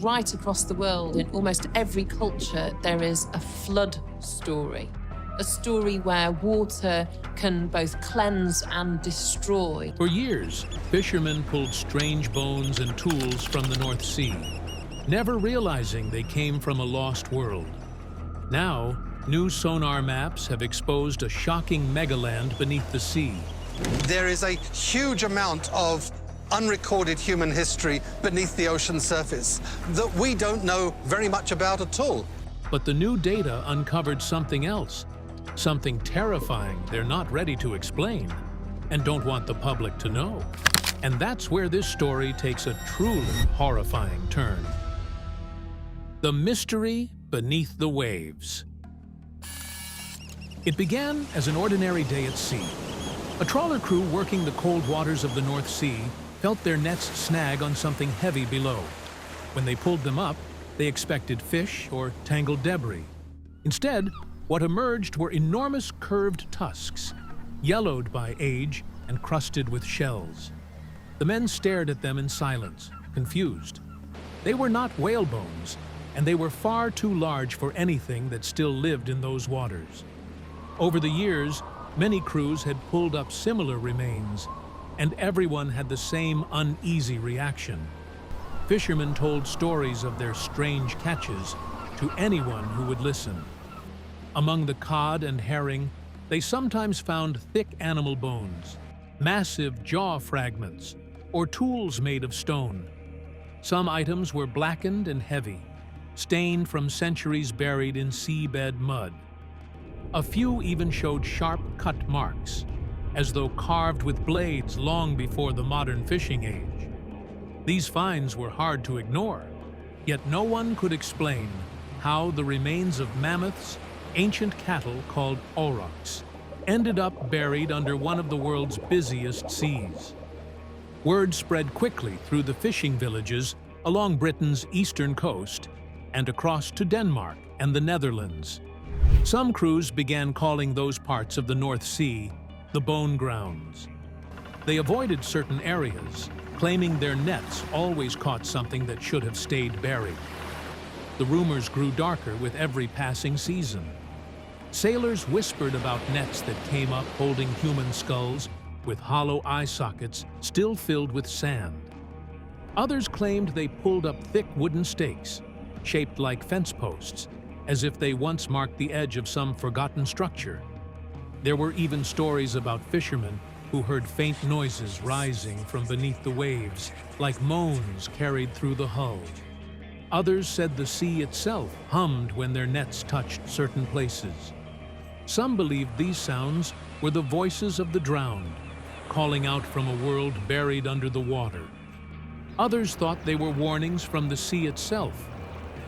right across the world, in almost every culture, there is a flood story. A story where water can both cleanse and destroy. For years, fishermen pulled strange bones and tools from the North Sea, never realizing they came from a lost world. Now, new sonar maps have exposed a shocking megaland beneath the sea. There is a huge amount of unrecorded human history beneath the ocean surface that we don't know very much about at all. But the new data uncovered something else, something terrifying they're not ready to explain and don't want the public to know. And that's where this story takes a truly horrifying turn. The mystery beneath the waves. It began as an ordinary day at sea. A trawler crew working the cold waters of the North Sea felt their nets snag on something heavy below. When they pulled them up, they expected fish or tangled debris. Instead, what emerged were enormous curved tusks, yellowed by age and crusted with shells. The men stared at them in silence, confused. They were not whale bones, and they were far too large for anything that still lived in those waters. Over the years, many crews had pulled up similar remains, and everyone had the same uneasy reaction. Fishermen told stories of their strange catches to anyone who would listen. Among the cod and herring, they sometimes found thick animal bones, massive jaw fragments, or tools made of stone. Some items were blackened and heavy, stained from centuries buried in seabed mud. A few even showed sharp cut marks, as though carved with blades long before the modern fishing age. These finds were hard to ignore, yet no one could explain how the remains of mammoths, ancient cattle called aurochs, ended up buried under one of the world's busiest seas. Word spread quickly through the fishing villages along Britain's eastern coast and across to Denmark and the Netherlands. Some crews began calling those parts of the North Sea the bone grounds. They avoided certain areas, claiming their nets always caught something that should have stayed buried. The rumors grew darker with every passing season. Sailors whispered about nets that came up holding human skulls with hollow eye sockets still filled with sand. Others claimed they pulled up thick wooden stakes, shaped like fence posts, as if they once marked the edge of some forgotten structure. There were even stories about fishermen who heard faint noises rising from beneath the waves, like moans carried through the hull. Others said the sea itself hummed when their nets touched certain places. Some believed these sounds were the voices of the drowned, calling out from a world buried under the water. Others thought they were warnings from the sea itself,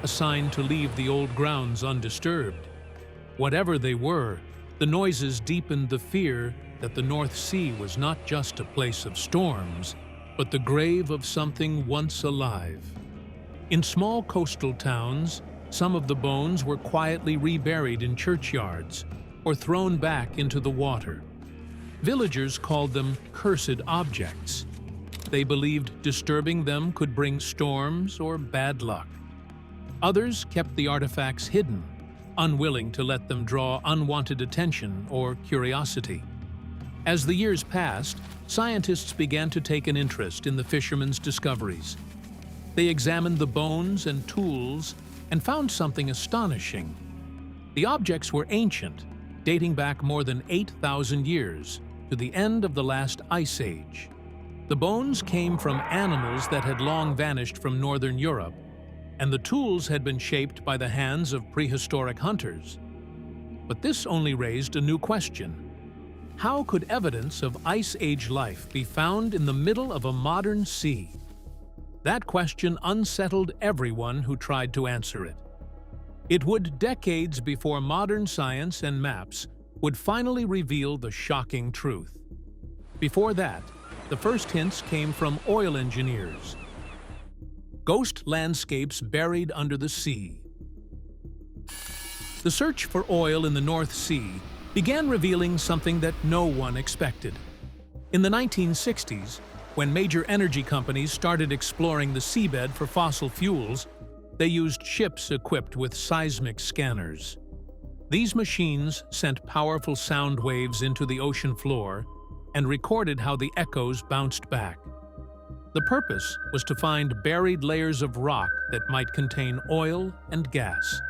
a sign to leave the old grounds undisturbed. Whatever they were, the noises deepened the fear that the North Sea was not just a place of storms, but the grave of something once alive. In small coastal towns, some of the bones were quietly reburied in churchyards or thrown back into the water. Villagers called them cursed objects. They believed disturbing them could bring storms or bad luck. Others kept the artifacts hidden, unwilling to let them draw unwanted attention or curiosity. As the years passed, scientists began to take an interest in the fishermen's discoveries. They examined the bones and tools and found something astonishing. The objects were ancient, dating back more than 8,000 years, to the end of the last ice age. The bones came from animals that had long vanished from northern Europe, and the tools had been shaped by the hands of prehistoric hunters. But this only raised a new question. How could evidence of Ice Age life be found in the middle of a modern sea? That question unsettled everyone who tried to answer it. It would decades before modern science and maps would finally reveal the shocking truth. Before that, the first hints came from oil engineers. Ghost landscapes buried under the sea. The search for oil in the North Sea began revealing something that no one expected. In the 1960s, when major energy companies started exploring the seabed for fossil fuels, They used ships equipped with seismic scanners. These machines sent powerful sound waves into the ocean floor and recorded how the echoes bounced back. The purpose was to find buried layers of rock that might contain oil and gas.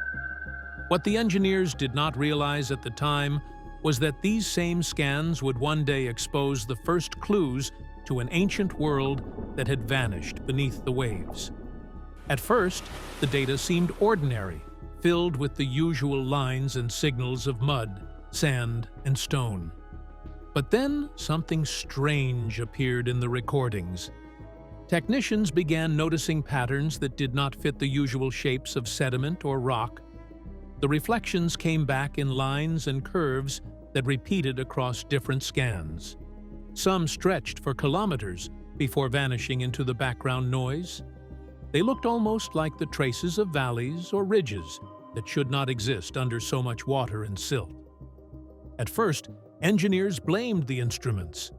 What the engineers did not realize at the time was that these same scans would one day expose the first clues to an ancient world that had vanished beneath the waves. At first, the data seemed ordinary, filled with the usual lines and signals of mud, sand, and stone. But then something strange appeared in the recordings. Technicians began noticing patterns that did not fit the usual shapes of sediment or rock. The reflections came back in lines and curves that repeated across different scans. Some stretched for kilometers before vanishing into the background noise. They looked almost like the traces of valleys or ridges that should not exist under so much water and silt. At first, engineers blamed the instruments.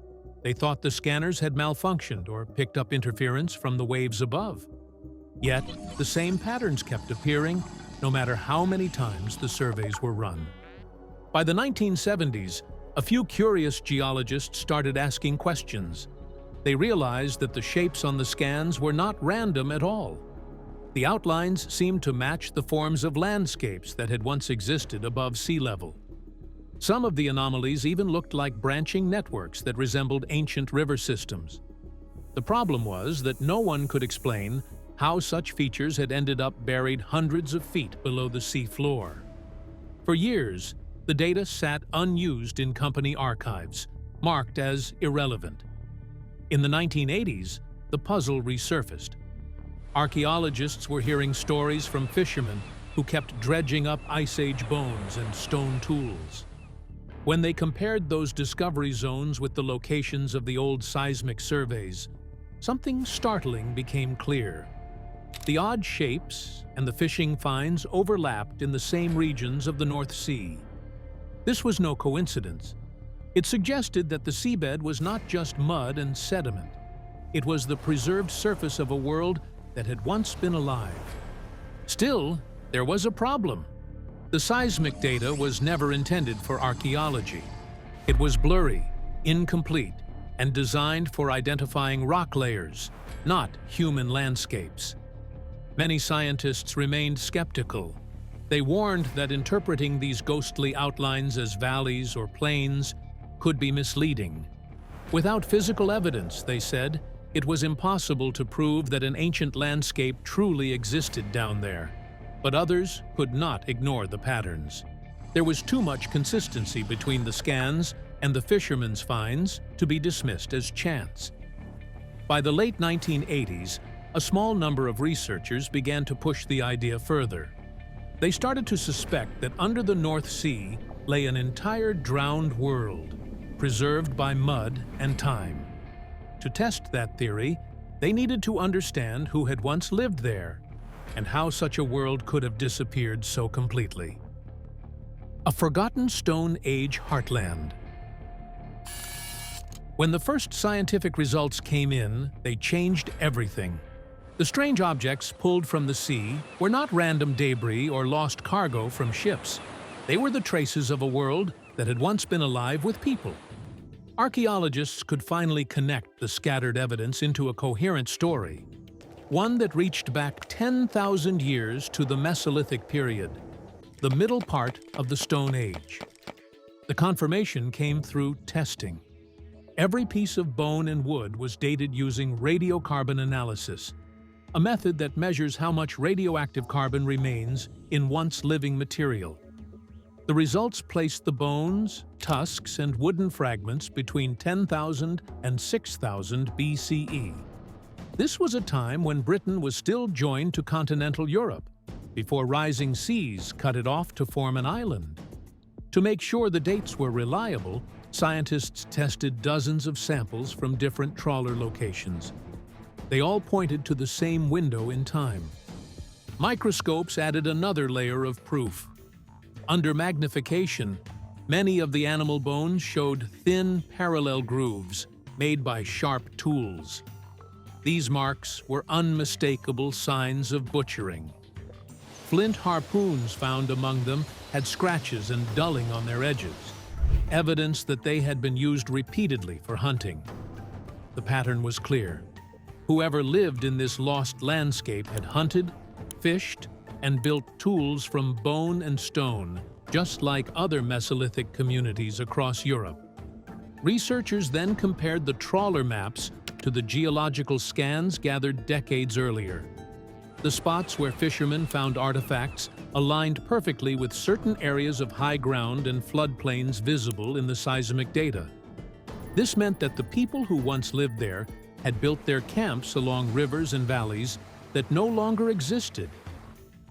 They thought the scanners had malfunctioned or picked up interference from the waves above. Yet, the same patterns kept appearing, no matter how many times the surveys were run. By the 1970s, a few curious geologists started asking questions. They realized that the shapes on the scans were not random at all. The outlines seemed to match the forms of landscapes that had once existed above sea level. Some of the anomalies even looked like branching networks that resembled ancient river systems. The problem was that no one could explain how such features had ended up buried hundreds of feet below the sea floor. For years, the data sat unused in company archives, marked as irrelevant. In the 1980s, the puzzle resurfaced. Archaeologists were hearing stories from fishermen who kept dredging up Ice Age bones and stone tools. When they compared those discovery zones with the locations of the old seismic surveys, something startling became clear. The odd shapes and the fishing finds overlapped in the same regions of the North Sea. This was no coincidence. It suggested that the seabed was not just mud and sediment. It was the preserved surface of a world that had once been alive. Still, there was a problem. The seismic data was never intended for archaeology. It was blurry, incomplete, and designed for identifying rock layers, not human landscapes. Many scientists remained skeptical. They warned that interpreting these ghostly outlines as valleys or plains could be misleading. Without physical evidence, they said, it was impossible to prove that an ancient landscape truly existed down there. But others could not ignore the patterns. There was too much consistency between the scans and the fishermen's finds to be dismissed as chance. By the late 1980s, a small number of researchers began to push the idea further. They started to suspect that under the North Sea lay an entire drowned world, preserved by mud and time. To test that theory, they needed to understand who had once lived there and how such a world could have disappeared so completely. A forgotten Stone Age heartland. When the first scientific results came in, they changed everything. The strange objects pulled from the sea were not random debris or lost cargo from ships. They were the traces of a world that had once been alive with people. Archaeologists could finally connect the scattered evidence into a coherent story, one that reached back 10,000 years to the Mesolithic period, the middle part of the Stone Age. The confirmation came through testing. Every piece of bone and wood was dated using radiocarbon analysis, a method that measures how much radioactive carbon remains in once living material. The results placed the bones, tusks, and wooden fragments between 10,000 and 6,000 BCE. This was a time when Britain was still joined to continental Europe, before rising seas cut it off to form an island. To make sure the dates were reliable, scientists tested dozens of samples from different trawler locations. They all pointed to the same window in time. Microscopes added another layer of proof. Under magnification, many of the animal bones showed thin, parallel grooves made by sharp tools. These marks were unmistakable signs of butchering. Flint harpoons found among them had scratches and dulling on their edges, evidence that they had been used repeatedly for hunting. The pattern was clear. Whoever lived in this lost landscape had hunted, fished, and built tools from bone and stone, just like other Mesolithic communities across Europe. Researchers then compared the trawler maps to the geological scans gathered decades earlier. The spots where fishermen found artifacts aligned perfectly with certain areas of high ground and floodplains visible in the seismic data. This meant that the people who once lived there had built their camps along rivers and valleys that no longer existed.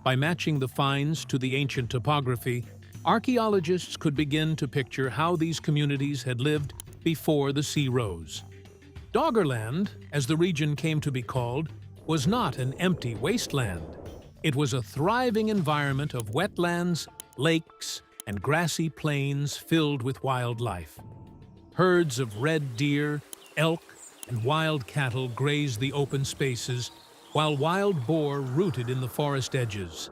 By matching the finds to the ancient topography, archaeologists could begin to picture how these communities had lived before the sea rose. Doggerland, as the region came to be called, was not an empty wasteland. It was a thriving environment of wetlands, lakes, and grassy plains filled with wildlife. Herds of red deer, elk, and wild cattle grazed the open spaces, while wild boar rooted in the forest edges.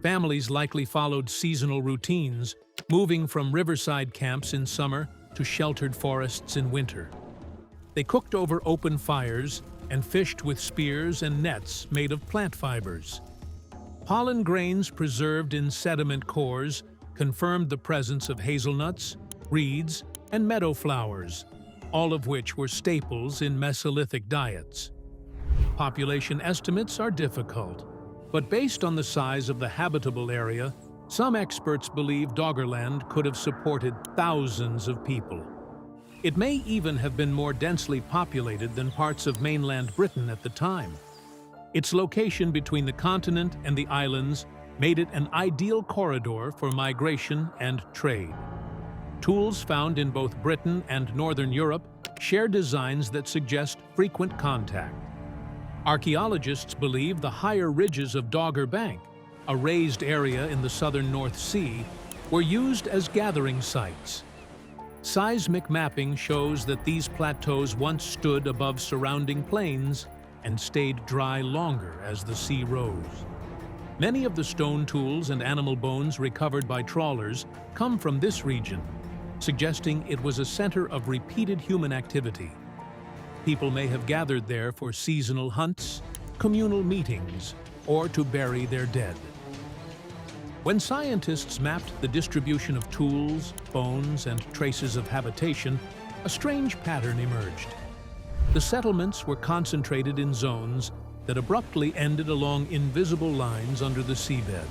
Families likely followed seasonal routines, moving from riverside camps in summer to sheltered forests in winter. They cooked over open fires and fished with spears and nets made of plant fibers. Pollen grains preserved in sediment cores confirmed the presence of hazelnuts, reeds, and meadow flowers, all of which were staples in Mesolithic diets. Population estimates are difficult, but based on the size of the habitable area, some experts believe Doggerland could have supported thousands of people. It may even have been more densely populated than parts of mainland Britain at the time. Its location between the continent and the islands made it an ideal corridor for migration and trade. Tools found in both Britain and Northern Europe share designs that suggest frequent contact. Archaeologists believe the higher ridges of Dogger Bank, a raised area in the southern North Sea, were used as gathering sites. Seismic mapping shows that these plateaus once stood above surrounding plains and stayed dry longer as the sea rose. Many of the stone tools and animal bones recovered by trawlers come from this region, suggesting it was a center of repeated human activity. People may have gathered there for seasonal hunts, communal meetings, or to bury their dead. When scientists mapped the distribution of tools, bones, and traces of habitation, a strange pattern emerged. The settlements were concentrated in zones that abruptly ended along invisible lines under the seabed.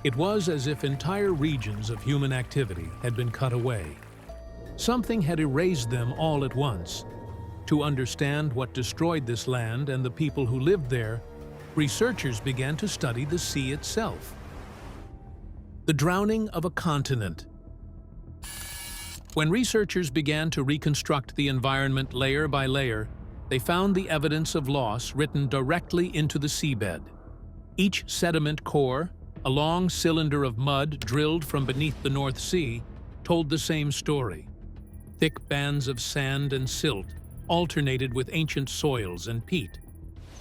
It was as if entire regions of human activity had been cut away. Something had erased them all at once. To understand what destroyed this land and the people who lived there, researchers began to study the sea itself. The drowning of a continent. When researchers began to reconstruct the environment layer by layer, they found the evidence of loss written directly into the seabed. Each sediment core, a long cylinder of mud drilled from beneath the North Sea, told the same story. Thick bands of sand and silt alternated with ancient soils and peat,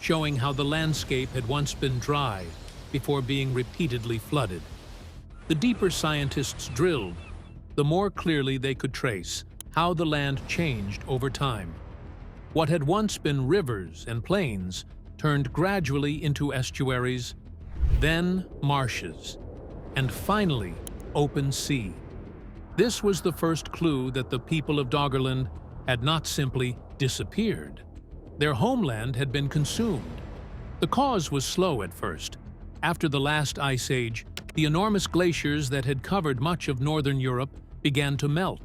showing how the landscape had once been dry before being repeatedly flooded. The deeper scientists drilled, the more clearly they could trace how the land changed over time. What had once been rivers and plains turned gradually into estuaries, then marshes, and finally open sea. This was the first clue that the people of Doggerland had not simply disappeared. Their homeland had been consumed. The cause was slow at first. After the last ice age, the enormous glaciers that had covered much of northern Europe began to melt.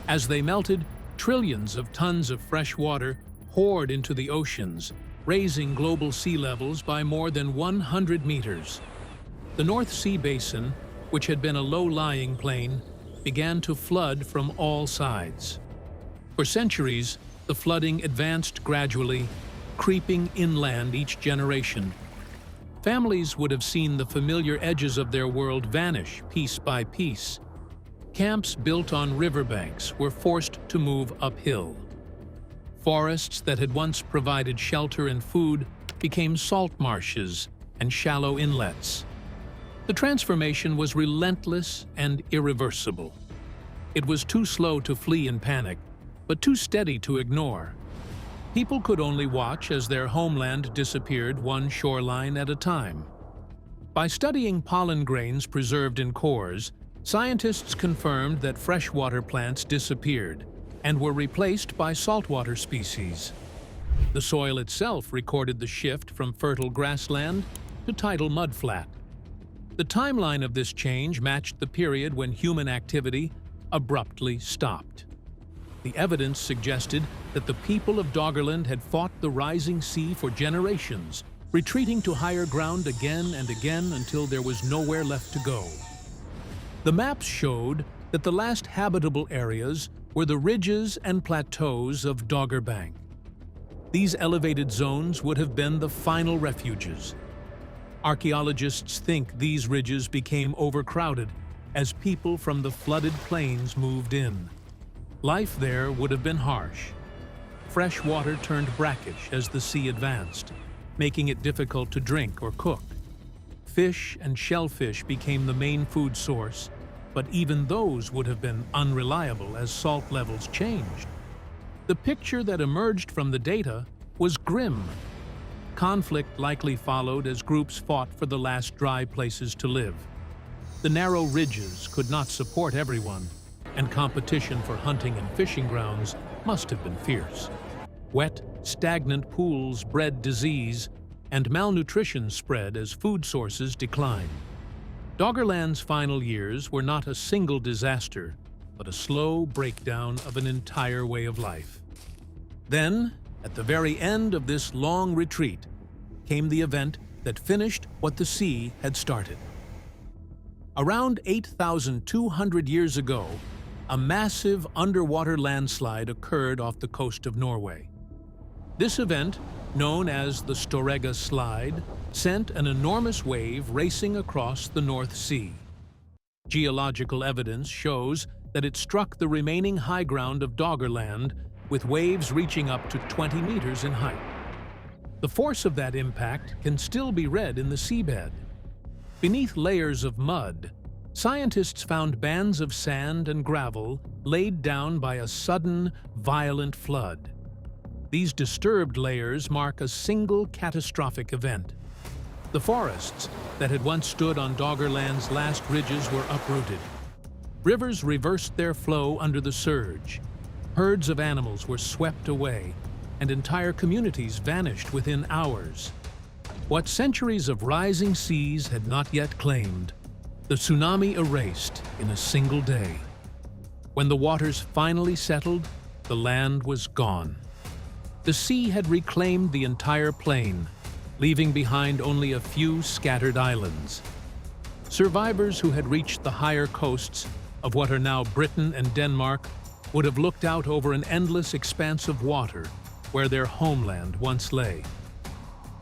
As they melted, trillions of tons of fresh water poured into the oceans, raising global sea levels by more than 100 meters. The North Sea basin, which had been a low-lying plain, began to flood from all sides. For centuries, the flooding advanced gradually, creeping inland each generation. Families would have seen the familiar edges of their world vanish piece by piece. Camps built on riverbanks were forced to move uphill. Forests that had once provided shelter and food became salt marshes and shallow inlets. The transformation was relentless and irreversible. It was too slow to flee in panic, but too steady to ignore. People could only watch as their homeland disappeared one shoreline at a time. By studying pollen grains preserved in cores, scientists confirmed that freshwater plants disappeared and were replaced by saltwater species. The soil itself recorded the shift from fertile grassland to tidal mudflat. The timeline of this change matched the period when human activity abruptly stopped. The evidence suggested that the people of Doggerland had fought the rising sea for generations, retreating to higher ground again and again until there was nowhere left to go. The maps showed that the last habitable areas were the ridges and plateaus of Doggerbank. These elevated zones would have been the final refuges. Archaeologists think these ridges became overcrowded as people from the flooded plains moved in. Life there would have been harsh. Fresh water turned brackish as the sea advanced, making it difficult to drink or cook. Fish and shellfish became the main food source, but even those would have been unreliable as salt levels changed. The picture that emerged from the data was grim. Conflict likely followed as groups fought for the last dry places to live. The narrow ridges could not support everyone, and competition for hunting and fishing grounds must have been fierce. Wet, stagnant pools bred disease, and malnutrition spread as food sources declined. Doggerland's final years were not a single disaster, but a slow breakdown of an entire way of life. Then, at the very end of this long retreat, came the event that finished what the sea had started. Around 8,200 years ago, a massive underwater landslide occurred off the coast of Norway. This event, known as the Storegga Slide, sent an enormous wave racing across the North Sea. Geological evidence shows that it struck the remaining high ground of Doggerland, with waves reaching up to 20 meters in height. The force of that impact can still be read in the seabed. Beneath layers of mud, scientists found bands of sand and gravel laid down by a sudden, violent flood. These disturbed layers mark a single catastrophic event. The forests that had once stood on Doggerland's last ridges were uprooted. Rivers reversed their flow under the surge. Herds of animals were swept away, and entire communities vanished within hours. What centuries of rising seas had not yet claimed, the tsunami erased in a single day. When the waters finally settled, the land was gone. The sea had reclaimed the entire plain, leaving behind only a few scattered islands. Survivors who had reached the higher coasts of what are now Britain and Denmark would have looked out over an endless expanse of water where their homeland once lay.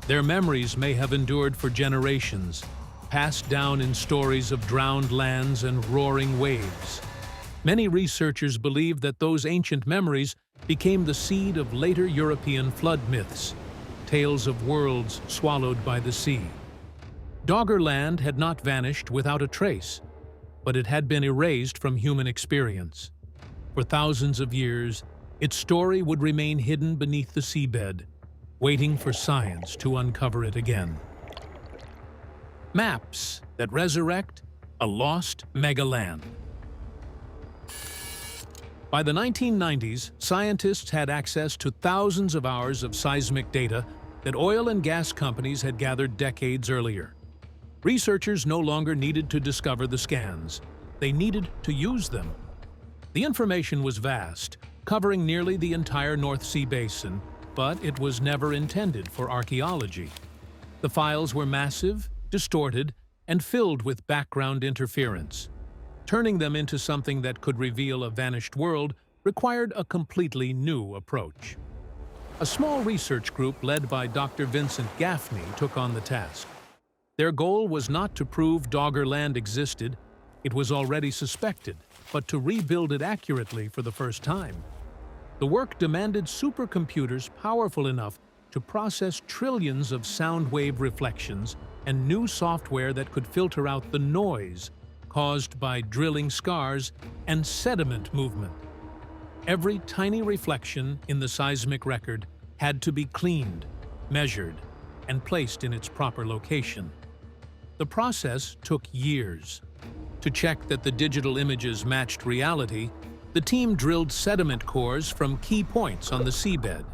Their memories may have endured for generations, passed down in stories of drowned lands and roaring waves. Many researchers believe that those ancient memories became the seed of later European flood myths, tales of worlds swallowed by the sea. Doggerland had not vanished without a trace, but it had been erased from human experience. For thousands of years, its story would remain hidden beneath the seabed, waiting for science to uncover it again. Maps that resurrect a lost Megaland. By the 1990s, scientists had access to thousands of hours of seismic data that oil and gas companies had gathered decades earlier. Researchers no longer needed to discover the scans. They needed to use them. The information was vast, covering nearly the entire North Sea basin, but it was never intended for archaeology. The files were massive, distorted, and filled with background interference. Turning them into something that could reveal a vanished world required a completely new approach. A small research group led by Dr. Vincent Gaffney took on the task. Their goal was not to prove Doggerland existed, it was already suspected, but to rebuild it accurately for the first time. The work demanded supercomputers powerful enough to process trillions of sound wave reflections and new software that could filter out the noise caused by drilling scars and sediment movement. Every tiny reflection in the seismic record had to be cleaned, measured, and placed in its proper location. The process took years. To check that the digital images matched reality, the team drilled sediment cores from key points on the seabed.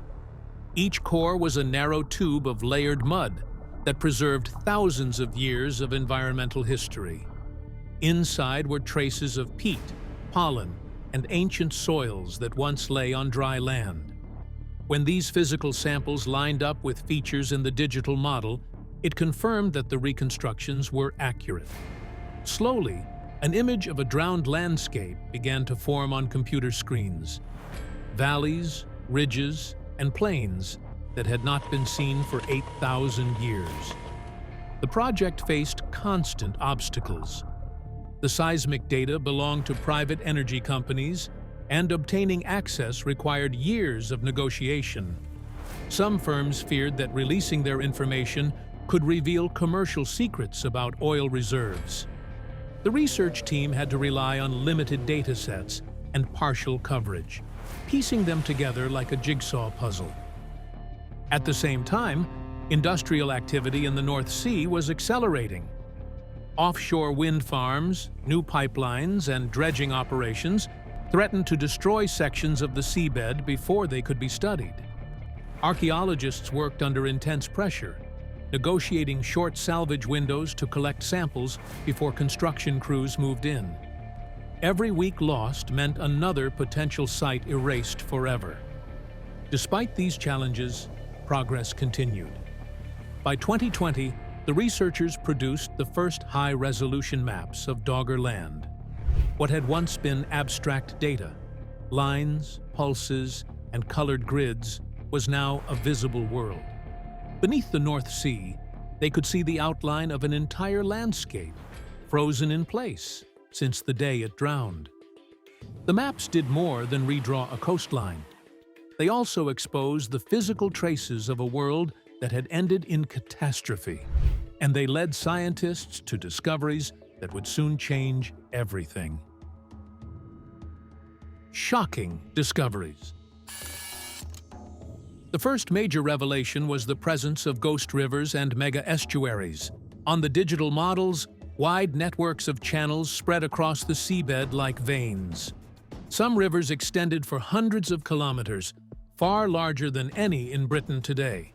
Each core was a narrow tube of layered mud that preserved thousands of years of environmental history. Inside were traces of peat, pollen, and ancient soils that once lay on dry land. When these physical samples lined up with features in the digital model, it confirmed that the reconstructions were accurate. Slowly, an image of a drowned landscape began to form on computer screens. Valleys, ridges, and plains that had not been seen for 8,000 years. The project faced constant obstacles. The seismic data belonged to private energy companies, and obtaining access required years of negotiation. Some firms feared that releasing their information could reveal commercial secrets about oil reserves. The research team had to rely on limited data sets and partial coverage, piecing them together like a jigsaw puzzle. At the same time, industrial activity in the North Sea was accelerating. Offshore wind farms, new pipelines, and dredging operations threatened to destroy sections of the seabed before they could be studied. Archeologists worked under intense pressure, negotiating short salvage windows to collect samples before construction crews moved in. Every week lost meant another potential site erased forever. Despite these challenges, progress continued. By 2020, the researchers produced the first high-resolution maps of Dogger Land. What had once been abstract data, lines, pulses, and colored grids, was now a visible world. Beneath the North Sea, they could see the outline of an entire landscape, frozen in place since the day it drowned. The maps did more than redraw a coastline. They also exposed the physical traces of a world that had ended in catastrophe, and they led scientists to discoveries that would soon change everything. Shocking discoveries. The first major revelation was the presence of ghost rivers and mega-estuaries. On the digital models, wide networks of channels spread across the seabed like veins. Some rivers extended for hundreds of kilometers, far larger than any in Britain today.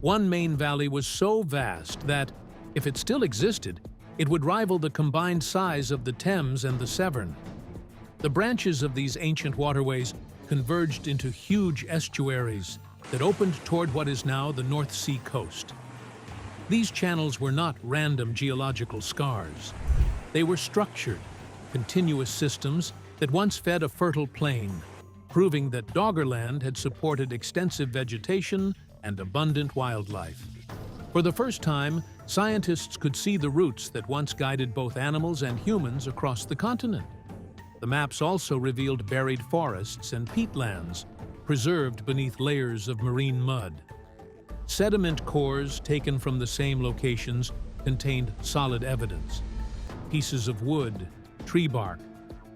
One main valley was so vast that, if it still existed, it would rival the combined size of the Thames and the Severn. The branches of these ancient waterways converged into huge estuaries that opened toward what is now the North Sea coast. These channels were not random geological scars. They were structured, continuous systems that once fed a fertile plain, proving that Dogger Land had supported extensive vegetation and abundant wildlife. For the first time, scientists could see the routes that once guided both animals and humans across the continent. The maps also revealed buried forests and peatlands, preserved beneath layers of marine mud. Sediment cores taken from the same locations contained solid evidence. Pieces of wood, tree bark,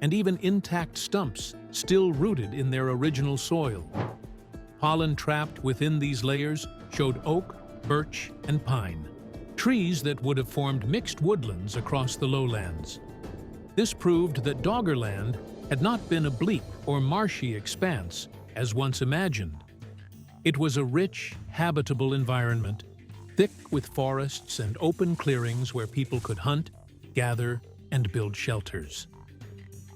and even intact stumps still rooted in their original soil. Pollen trapped within these layers showed oak, birch, and pine, trees that would have formed mixed woodlands across the lowlands. This proved that Dogger Land had not been a bleak or marshy expanse, as once imagined. It was a rich, habitable environment, thick with forests and open clearings where people could hunt, gather, and build shelters.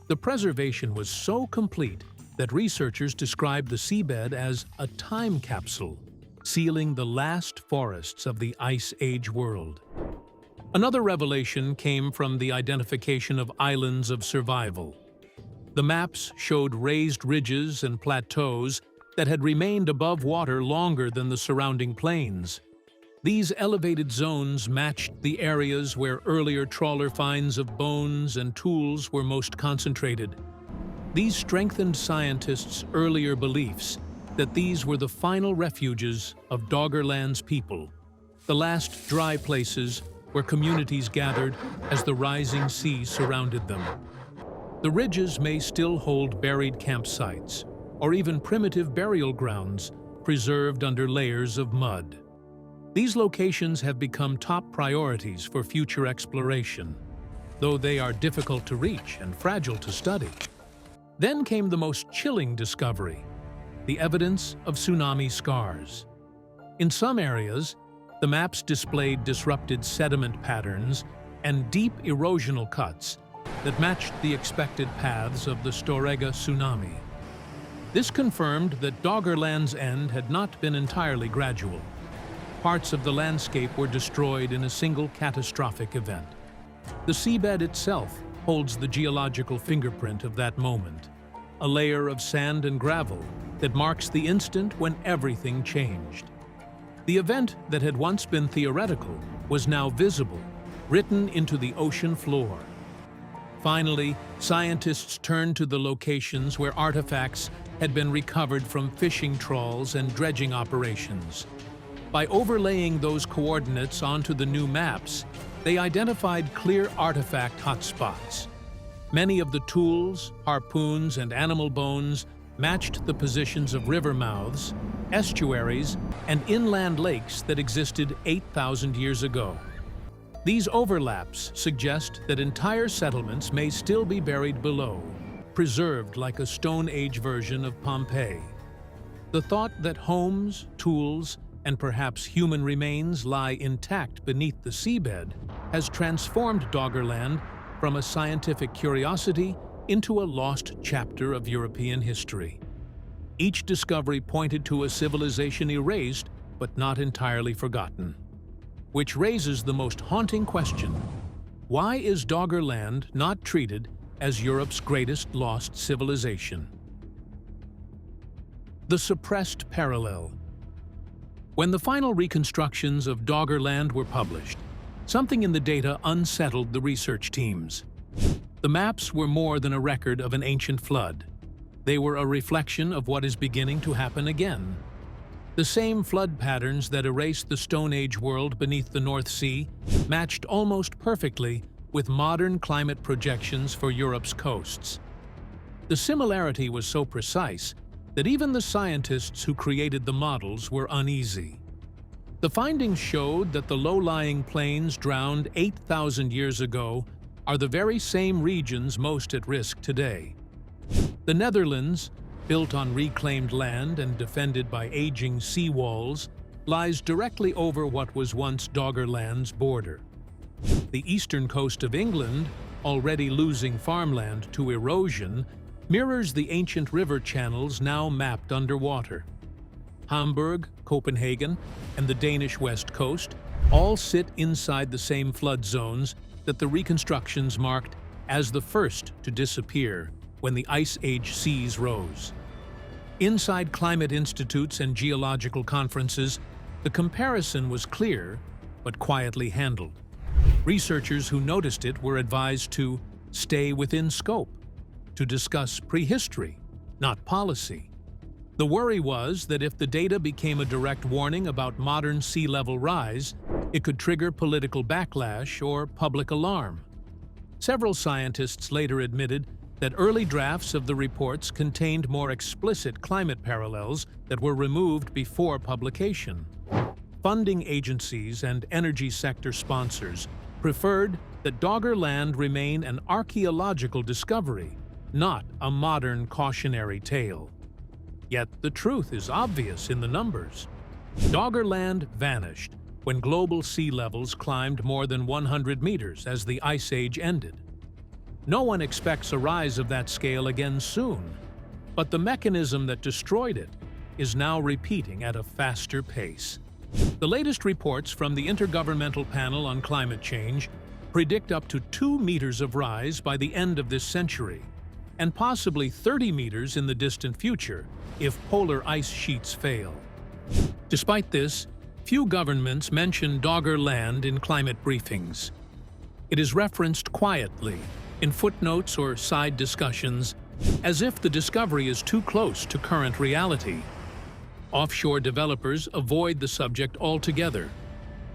The preservation was so complete that researchers described the seabed as a time capsule, sealing the last forests of the Ice Age world. Another revelation came from the identification of islands of survival. The maps showed raised ridges and plateaus that had remained above water longer than the surrounding plains. These elevated zones matched the areas where earlier trawler finds of bones and tools were most concentrated. These strengthened scientists' earlier beliefs that these were the final refuges of Doggerland's people, the last dry places where communities gathered as the rising sea surrounded them. The ridges may still hold buried campsites, or even primitive burial grounds preserved under layers of mud. These locations have become top priorities for future exploration, though they are difficult to reach and fragile to study. Then came the most chilling discovery, the evidence of tsunami scars. In some areas, the maps displayed disrupted sediment patterns and deep erosional cuts that matched the expected paths of the Storegga tsunami. This confirmed that Doggerland's end had not been entirely gradual. Parts of the landscape were destroyed in a single catastrophic event. The seabed itself holds the geological fingerprint of that moment, a layer of sand and gravel that marks the instant when everything changed. The event that had once been theoretical was now visible, written into the ocean floor. Finally, scientists turned to the locations where artifacts had been recovered from fishing trawls and dredging operations. By overlaying those coordinates onto the new maps, they identified clear artifact hotspots. Many of the tools, harpoons, and animal bones matched the positions of river mouths, estuaries, and inland lakes that existed 8,000 years ago. These overlaps suggest that entire settlements may still be buried below, preserved like a Stone Age version of Pompeii. The thought that homes, tools, and perhaps human remains lie intact beneath the seabed has transformed Doggerland from a scientific curiosity into a lost chapter of European history. Each discovery pointed to a civilization erased but not entirely forgotten. Which raises the most haunting question: why is Doggerland not treated as Europe's greatest lost civilization? The suppressed parallel. When the final reconstructions of Doggerland were published, something in the data unsettled the research teams. The maps were more than a record of an ancient flood. They were a reflection of what is beginning to happen again. The same flood patterns that erased the Stone Age world beneath the North Sea matched almost perfectly with modern climate projections for Europe's coasts. The similarity was so precise that even the scientists who created the models were uneasy. The findings showed that the low-lying plains drowned 8,000 years ago are the very same regions most at risk today. The Netherlands, built on reclaimed land and defended by aging seawalls, lies directly over what was once Doggerland's border. The eastern coast of England, already losing farmland to erosion, mirrors the ancient river channels now mapped underwater. Hamburg, Copenhagen, and the Danish west coast all sit inside the same flood zones that the reconstructions marked as the first to disappear when the Ice Age seas rose. Inside climate institutes and geological conferences, the comparison was clear, but quietly handled. Researchers who noticed it were advised to stay within scope, to discuss prehistory, not policy. The worry was that if the data became a direct warning about modern sea level rise, it could trigger political backlash or public alarm. Several scientists later admitted that early drafts of the reports contained more explicit climate parallels that were removed before publication. Funding agencies and energy sector sponsors preferred that Doggerland remain an archaeological discovery, not a modern cautionary tale. Yet the truth is obvious in the numbers. Doggerland vanished when global sea levels climbed more than 100 meters as the Ice Age ended. No one expects a rise of that scale again soon, but the mechanism that destroyed it is now repeating at a faster pace. The latest reports from the Intergovernmental Panel on Climate Change predict up to 2 meters of rise by the end of this century, and possibly 30 meters in the distant future if polar ice sheets fail. Despite this, few governments mention Doggerland in climate briefings. It is referenced quietly, in footnotes or side discussions, as if the discovery is too close to current reality. Offshore developers avoid the subject altogether.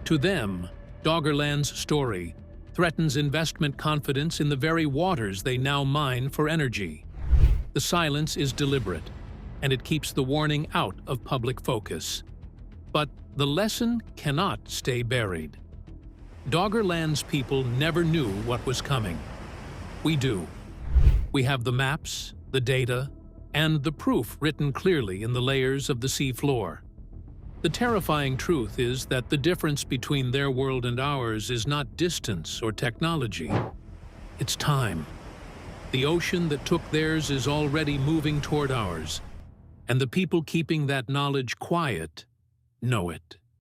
To them, Doggerland's story threatens investment confidence in the very waters they now mine for energy. The silence is deliberate, and it keeps the warning out of public focus. But the lesson cannot stay buried. Doggerland's people never knew what was coming. We do. We have the maps, the data, and the proof written clearly in the layers of the seafloor. The terrifying truth is that the difference between their world and ours is not distance or technology. It's time. The ocean that took theirs is already moving toward ours, and the people keeping that knowledge quiet know it.